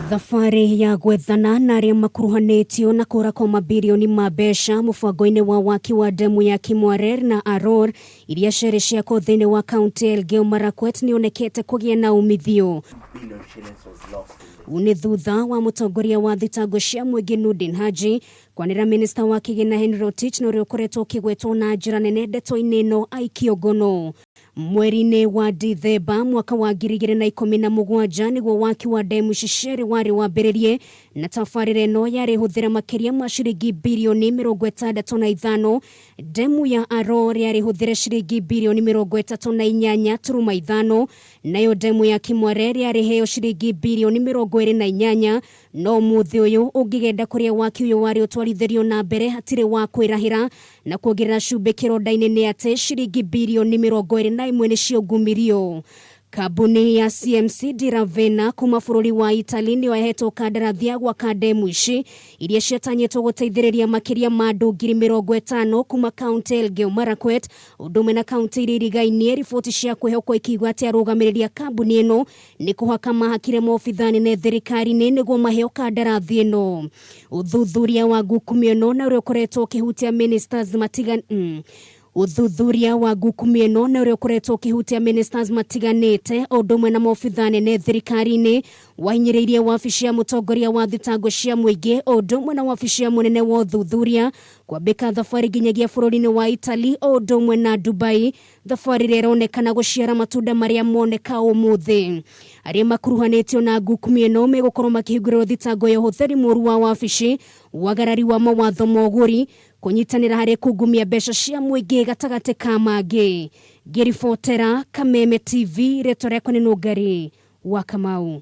Thabarĩ ya gwethana na arĩa makuruhanĩtio na kũra kwa mabilioni ma mbeca mũbango-inĩ wa waki wa ndemu ya Kimwarer na Arror iria cerĩ ciakwo thĩinĩ wa kaunti ya Elgeyo Marakwet nĩonekete kũgĩa na umithio. Nĩ thutha wa mũtongoria wa thitango cia mũingĩ Nurdin Haji kwanĩra minista wa kĩgĩna Rotich na ũrĩa ũkoretwo ũkĩgwetwo na njĩra nene ndeto-inĩ ĩno aikio ngono. Mweri-inĩ wa Dithemba mwaka wa 2017 nĩguo waki wa ndemu cerĩ warĩ wambĩrĩrie, na tabarĩra ĩno yarĩ hũthĩra makĩria ma ciringi bilioni 65. Ndemu ya Arror yarĩ hũthĩra ciringi bilioni 38.5, nayo ndemu ya Kimwarer yarĩ heo ciringi bilioni 28. No mũthĩ ũyũ ũngĩgenda kũrĩa waki ũyũ warĩ ũtwarithirio na mbere hatirĩ wa kwĩrahĩra, na kuongerera cumbĩ kĩronda-inĩ nĩ atĩ ciringi bilioni 21 nĩciongumirio. Kambuni ya CMC Diravena kuma bũrũri wa Italy nĩyo yahetwo kandarathi ya gwaka ndemu ici iria ciatanyĩtwo gũteithĩrĩria makĩria ma andũ 50,000 kuma kaunti ya Elgeyo Marakwet, ũndũ ũmwe na kaunti iria irigainie. Riboti cia kwĩhokwo ikiuga atĩ arũgamĩrĩri a kambuni ĩno nĩ kũhaka mahakire maobitha nene thirikari-inĩ nĩguo maheo kandarathi ĩno. Ũthuthuria wa Ngukumio ĩno na ũrĩa ũkoretwo ũkĩhutia ministers matiganĩte o ũndũ ũmwe na maobitha nene thirikari-inĩ wahinyĩrĩirie wabici ya mũtongoria wa thitango cia mũingĩ o ũndũ ũmwe na wabici ya mũnene wa ũthuthuria kwambĩka thabarĩ nginyagia bũrũri-inĩ wa Italy o ũndũ ũmwe na Dubai, thabarĩ ĩrĩa ĩronekana gũciara matunda marĩa moneka ũmũthĩ. Arĩa makuruhanĩtio na Ngukumio ĩno megũkorwo makĩhingũrĩrwo thitango ya ũhũthĩri mũũru wa wabici, wagarari wa mawatho ma ũgũri, kũnyitanĩra harĩ kungumia mbeca cia mũingĩ gatagatĩ ka mangĩ. Ngĩribotera Kameme TV, rĩtwa rĩakwa nĩ Nũngari wa Kamau.